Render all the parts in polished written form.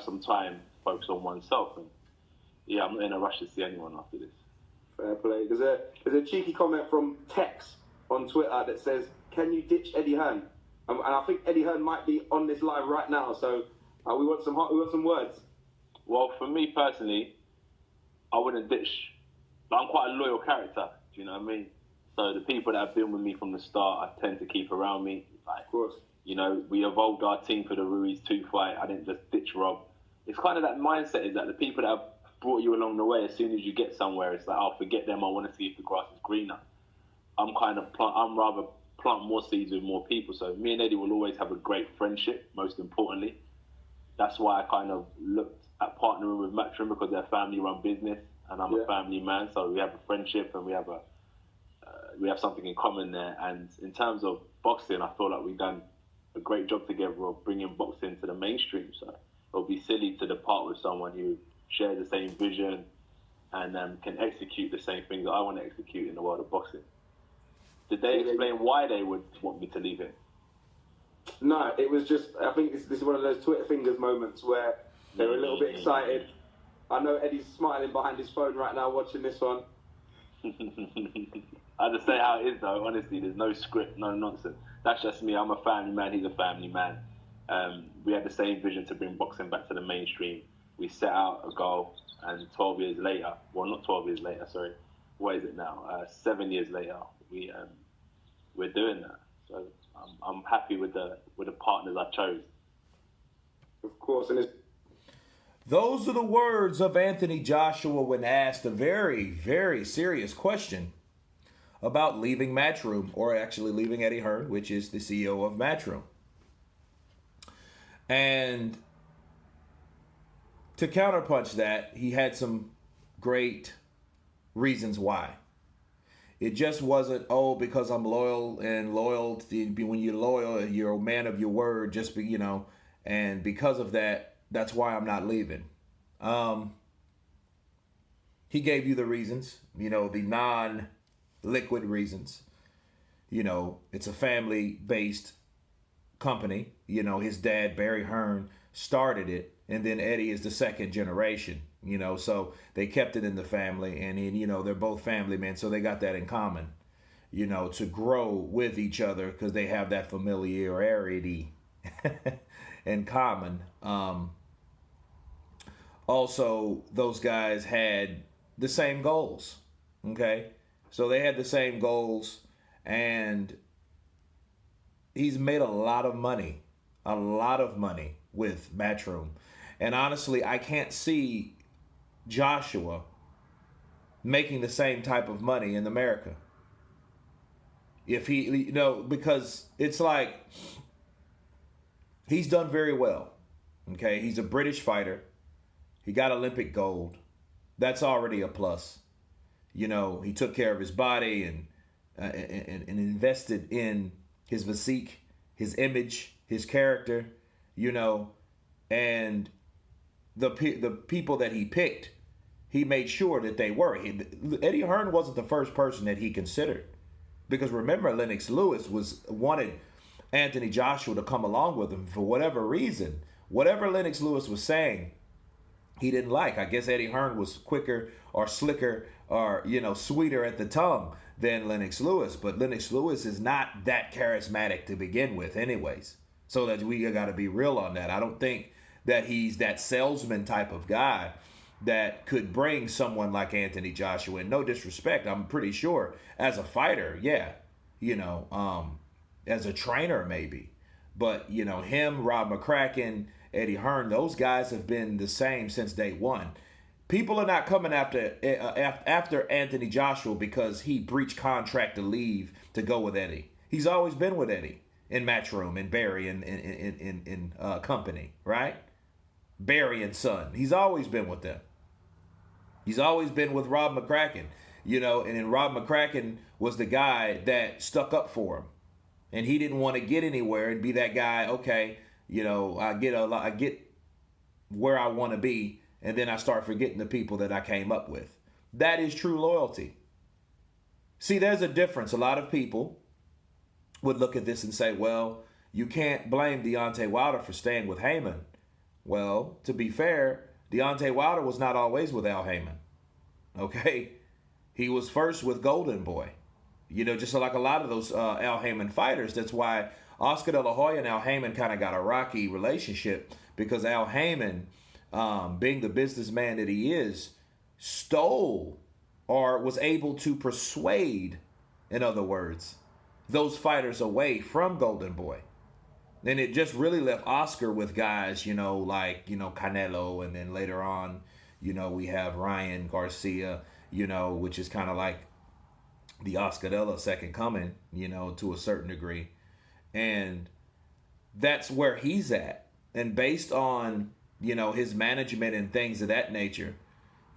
some time to focus on oneself. And yeah, I'm not in a rush to see anyone after this. Fair play. There's a cheeky comment from Tex on Twitter that says, "Can you ditch Eddie Hearn?" And I think Eddie Hearn might be on this live right now, so we want some words. Well, for me personally, I wouldn't ditch. I'm quite a loyal character. Do you know what I mean? So the people that have been with me from the start, I tend to keep around me. Like, of course. You know, we evolved our team for the Ruiz 2 fight. I didn't just ditch Rob. It's kind of that mindset, is that the people that have brought you along the way, as soon as you get somewhere, it's like, I'll forget them. I want to see if the grass is greener. I'm rather plant more seeds with more people. So me and Eddie will always have a great friendship, most importantly. That's why I kind of looked at partnering with Matchroom, because they're a family-run business and I'm a family man. So we have a friendship and we have something in common there. And in terms of boxing, I feel like we've done a great job together of bringing boxing to the mainstream. So it would be silly to depart with someone who shares the same vision and can execute the same things that I want to execute in the world of boxing. Did they explain why they would want me to leave it? No, it was just, I think this is one of those Twitter fingers moments where they're a little bit excited. I know Eddie's smiling behind his phone right now watching this one. I just say how it is though, honestly. There's no script, no nonsense. That's just me. I'm a family man, he's a family man. We had the same vision to bring boxing back to the mainstream. We set out a goal, and 12 years later, well, not 12 years later, sorry. What is it now? 7 years later, we're doing that. So I'm happy with the partners I chose. Of course, and those are the words of Anthony Joshua when asked a very, very serious question about leaving Matchroom, or actually leaving Eddie Hearn, which is the CEO of Matchroom. And to counterpunch that, he had some great reasons why. It just wasn't, because I'm loyal, and loyalty, when you're loyal, you're a man of your word, just be, and because of that, that's why I'm not leaving. He gave you the reasons, the non-liquid reasons. It's a family-based company. His dad, Barry Hearn, started it, and then Eddie is the second generation. So they kept it in the family, and they're both family men, so they got that in common, to grow with each other because they have that familiarity in common. Also, those guys had the same goals, okay? So they had the same goals, and he's made a lot of money with Matchroom. And honestly, I can't see Joshua making the same type of money in America. If he, because it's like he's done very well. Okay, he's a British fighter. He got Olympic gold. That's already a plus. He took care of his body and invested in his physique, his image, his character, and the people that he picked, he made sure that they were. Eddie Hearn wasn't the first person that he considered, because remember, Lennox Lewis wanted Anthony Joshua to come along with him for whatever reason. Whatever Lennox Lewis was saying, he didn't like. I guess Eddie Hearn was quicker or slicker or, sweeter at the tongue than Lennox Lewis. But Lennox Lewis is not that charismatic to begin with anyways. So that we got to be real on that. I don't think that he's that salesman type of guy that could bring someone like Anthony Joshua in. No disrespect. I'm pretty sure as a fighter, yeah, as a trainer maybe. But, him, Rob McCracken, Eddie Hearn, those guys have been the same since day one. People are not coming after Anthony Joshua because he breached contract to leave to go with Eddie. He's always been with Eddie in Matchroom and Barry in company, right? Barry and Son. He's always been with them. He's always been with Rob McCracken, and then Rob McCracken was the guy that stuck up for him. And he didn't want to get anywhere and be that guy, okay, I get where I want to be, and then I start forgetting the people that I came up with. That is true loyalty. See, there's a difference. A lot of people would look at this and say, well, you can't blame Deontay Wilder for staying with Heyman. Well, to be fair, Deontay Wilder was not always with Al Heyman. Okay? He was first with Golden Boy. Just like a lot of those Al Heyman fighters. That's why Oscar De La Hoya and Al Heyman kind of got a rocky relationship, because Al Heyman, being the businessman that he is, stole or was able to persuade, in other words, those fighters away from Golden Boy. And it just really left Oscar with guys, like, Canelo, and then later on, we have Ryan Garcia, which is kind of like the Oscar De La second coming, to a certain degree. And that's where he's at. And based on, his management and things of that nature,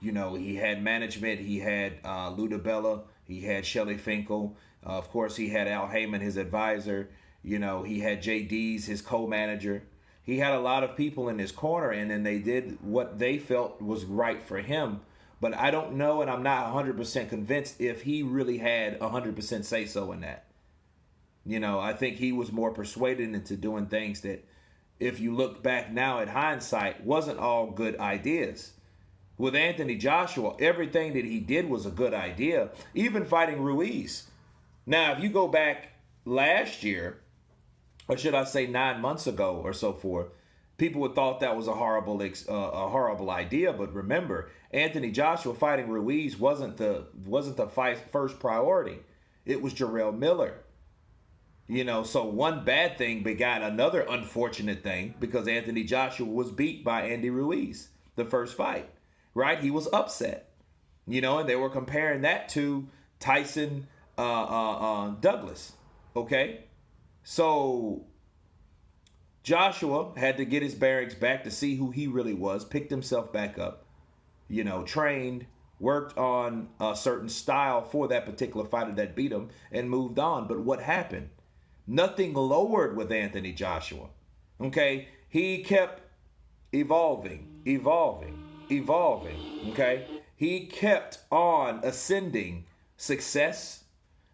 he had management, he had Lou DiBella, he had Shelley Finkel. Of course, he had Al Heyman, his advisor. He had JD's, his co-manager. He had a lot of people in his corner, and then they did what they felt was right for him. But I don't know, and I'm not 100% convinced if he really had 100% say-so in that. I think he was more persuaded into doing things that, if you look back now at hindsight, wasn't all good ideas. With Anthony Joshua, everything that he did was a good idea, even fighting Ruiz. Now, if you go back last year, or should I say 9 months ago or so forth, people would thought that was a horrible idea. But remember, Anthony Joshua fighting Ruiz wasn't the fight's first priority. It was Jarrell Miller. So one bad thing begot another unfortunate thing, because Anthony Joshua was beat by Andy Ruiz the first fight, right? He was upset, and they were comparing that to Tyson Douglas, okay? So Joshua had to get his bearings back to see who he really was, picked himself back up, trained, worked on a certain style for that particular fighter that beat him, and moved on. But what happened? Nothing lowered with Anthony Joshua. Okay? He kept evolving. Okay? He kept on ascending success.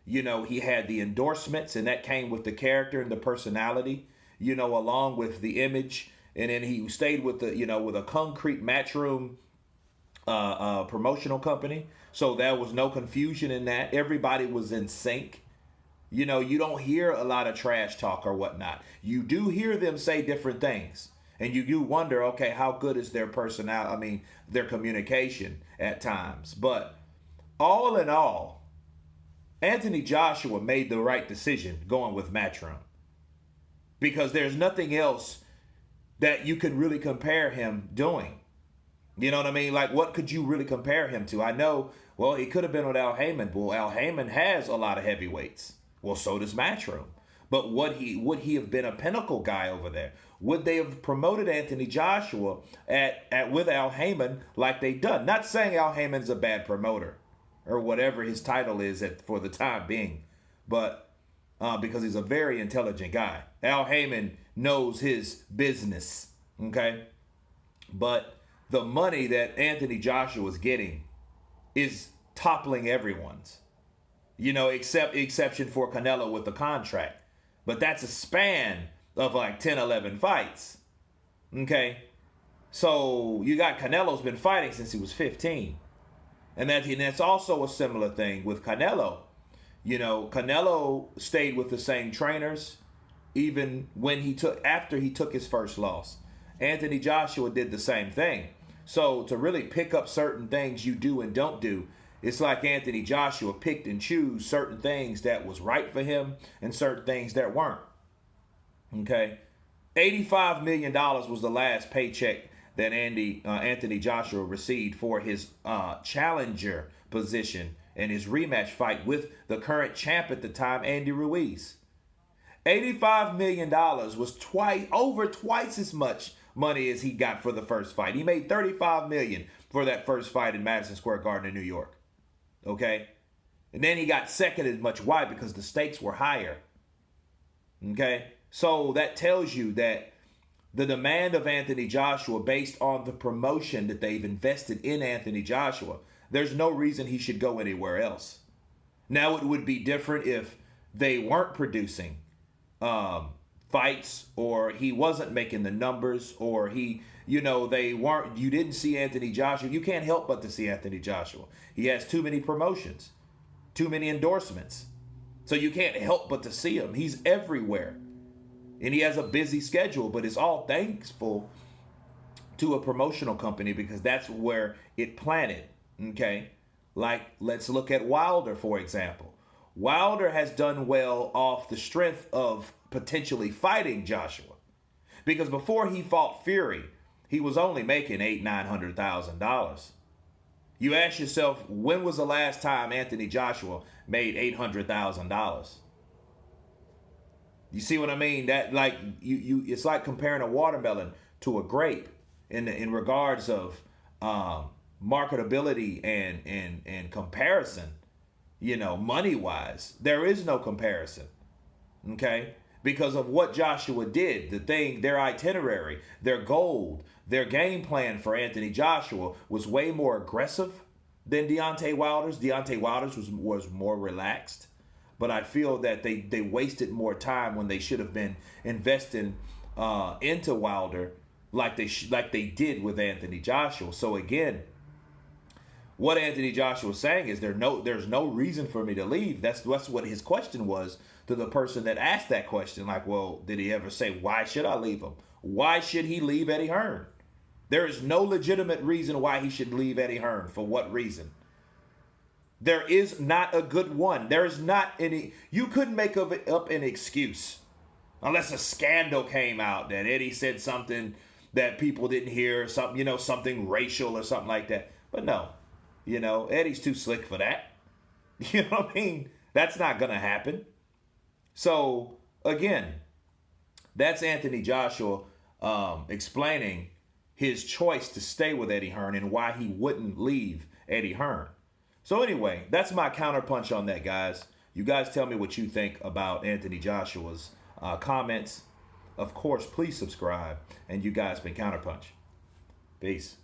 He had the endorsements, and that came with the character and the personality, along with the image. And then he stayed with with a concrete matchroom promotional company. So there was no confusion in that. Everybody was in sync. You don't hear a lot of trash talk or whatnot. You do hear them say different things. And you do wonder, okay, how good is their personality? Their communication at times. But all in all, Anthony Joshua made the right decision going with Matchroom, because there's nothing else that you can really compare him doing. You know what I mean? Like, what could you really compare him to? I know, well, he could have been with Al Heyman. Well, Al Heyman has a lot of heavyweights. Well, so does Matchroom. But would he have been a pinnacle guy over there? Would they have promoted Anthony Joshua with Al Heyman like they done? Not saying Al Heyman's a bad promoter or whatever his title is for the time being, but because he's a very intelligent guy. Al Heyman knows his business, okay? But the money that Anthony Joshua is getting is toppling everyone's. Exception for Canelo with the contract. But that's a span of like 10, 11 fights. Okay? So you got Canelo's been fighting since he was 15. And that's also a similar thing with Canelo. Canelo stayed with the same trainers even after he took his first loss. Anthony Joshua did the same thing. So to really pick up certain things you do and don't do, it's like Anthony Joshua picked and chose certain things that was right for him and certain things that weren't. Okay? $85 million was the last paycheck that Anthony Joshua received for his challenger position in his rematch fight with the current champ at the time, Andy Ruiz. $85 million was over twice as much money as he got for the first fight. He made $35 million for that first fight in Madison Square Garden in New York. Okay? And then he got second as much. Why? Because the stakes were higher. Okay? So that tells you that the demand of Anthony Joshua, based on the promotion that they've invested in Anthony Joshua, there's no reason he should go anywhere else. Now, it would be different if they weren't producing fights, or he wasn't making the numbers, or you didn't see Anthony Joshua. You can't help but to see Anthony Joshua. He has too many promotions, too many endorsements. So you can't help but to see him. He's everywhere. And he has a busy schedule, but it's all thankful to a promotional company because that's where it planted. Okay? Like, let's look at Wilder, for example. Wilder has done well off the strength of potentially fighting Joshua. Because before he fought Fury, he was only making $900,000. You ask yourself, when was the last time Anthony Joshua made $800,000? You see what I mean? That like it's like comparing a watermelon to a grape in regards of marketability and comparison. Money wise, there is no comparison. Okay, because of what Joshua did, their itinerary, their goal, their game plan for Anthony Joshua was way more aggressive than Deontay Wilder's. Deontay Wilder's was more relaxed. But I feel that they wasted more time when they should have been investing into Wilder like they did with Anthony Joshua. So again, what Anthony Joshua was saying is there's no reason for me to leave. That's what his question was to the person that asked that question. Like, well, did he ever say, why should I leave him? Why should he leave Eddie Hearn? There is no legitimate reason why he should leave Eddie Hearn. For what reason? There is not a good one. There is not any. You couldn't make up an excuse unless a scandal came out that Eddie said something that people didn't hear, something racial or something like that. But no, Eddie's too slick for that. You know what I mean? That's not going to happen. So again, that's Anthony Joshua explaining his choice to stay with Eddie Hearn and why he wouldn't leave Eddie Hearn. So anyway, that's my counterpunch on that, guys. You guys tell me what you think about Anthony Joshua's comments. Of course, please subscribe. And you guys been Counterpunch. Peace.